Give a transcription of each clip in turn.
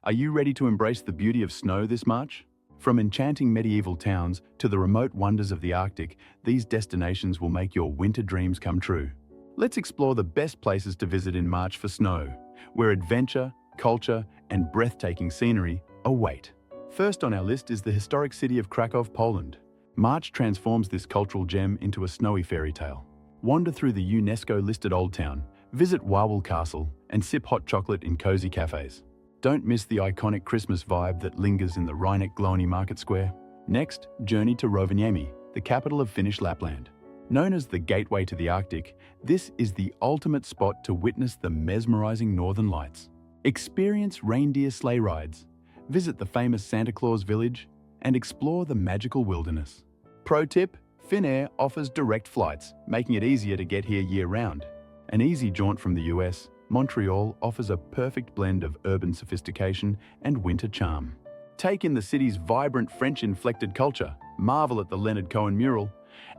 Are you ready to embrace the beauty of snow this March? From enchanting medieval towns to the remote wonders of the Arctic, these destinations will make your winter dreams come true. Let's explore the best places to visit in March for snow, where adventure, culture, and breathtaking scenery await. First on our list is the historic city of Krakow, Poland. March transforms this cultural gem into a snowy fairy tale. Wander through the UNESCO-listed Old Town, visit Wawel Castle, and sip hot chocolate in cozy cafes. Don't miss the iconic Christmas vibe that lingers in the Rainek-Gloni Market Square. Next, journey to Rovaniemi, the capital of Finnish Lapland. Known as the gateway to the Arctic, this is the ultimate spot to witness the mesmerizing northern lights. Experience reindeer sleigh rides, visit the famous Santa Claus village, and explore the magical wilderness. Pro tip, Finnair offers direct flights, making it easier to get here year-round. An easy jaunt from the US, Montreal offers a perfect blend of urban sophistication and winter charm. Take in the city's vibrant French-inflected culture, marvel at the Leonard Cohen mural,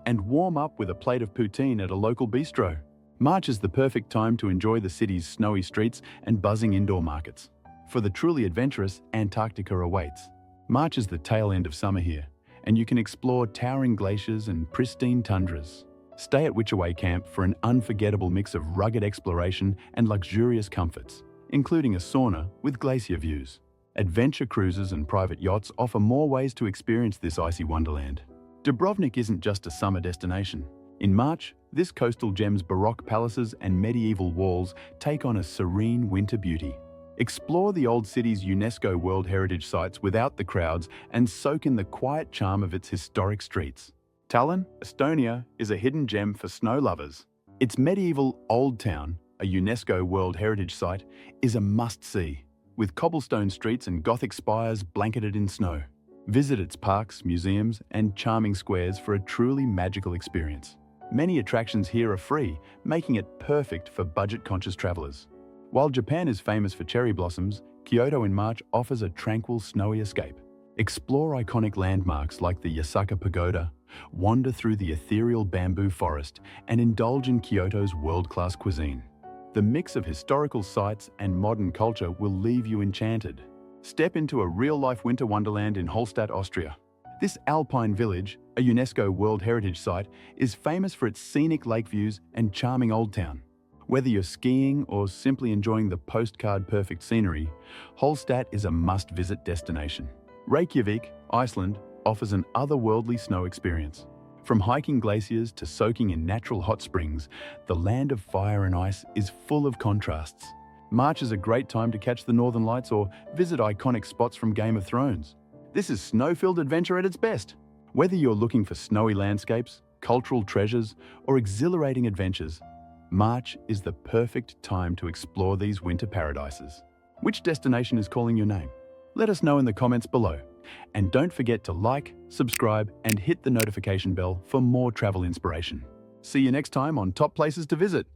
and warm up with a plate of poutine at a local bistro. March is the perfect time to enjoy the city's snowy streets and buzzing indoor markets. For the truly adventurous, Antarctica awaits. March is the tail end of summer here, and you can explore towering glaciers and pristine tundras. Stay at Getaway Camp for an unforgettable mix of rugged exploration and luxurious comforts, including a sauna with glacier views. Adventure cruises and private yachts offer more ways to experience this icy wonderland. Dubrovnik isn't just a summer destination. In March, this coastal gem's baroque palaces and medieval walls take on a serene winter beauty. Explore the old city's UNESCO World Heritage Sites without the crowds and soak in the quiet charm of its historic streets. Tallinn, Estonia, is a hidden gem for snow lovers. Its medieval Old Town, a UNESCO World Heritage Site, is a must-see, with cobblestone streets and Gothic spires blanketed in snow. Visit its parks, museums, and charming squares for a truly magical experience. Many attractions here are free, making it perfect for budget-conscious travelers. While Japan is famous for cherry blossoms, Kyoto in March offers a tranquil, snowy escape. Explore iconic landmarks like the Yasaka Pagoda, wander through the ethereal bamboo forest, and indulge in Kyoto's world-class cuisine. The mix of historical sites and modern culture will leave you enchanted. Step into a real-life winter wonderland in Hallstatt, Austria. This alpine village, a UNESCO World Heritage Site, is famous for its scenic lake views and charming old town. Whether you're skiing or simply enjoying the postcard-perfect scenery, Hallstatt is a must-visit destination. Reykjavik, Iceland, offers an otherworldly snow experience. From hiking glaciers to soaking in natural hot springs, the land of fire and ice is full of contrasts. March is a great time to catch the Northern Lights or visit iconic spots from Game of Thrones. This is snow-filled adventure at its best. Whether you're looking for snowy landscapes, cultural treasures, or exhilarating adventures, March is the perfect time to explore these winter paradises. Which destination is calling your name? Let us know in the comments below. And don't forget to like, subscribe, and hit the notification bell for more travel inspiration. See you next time on Top Places to Visit.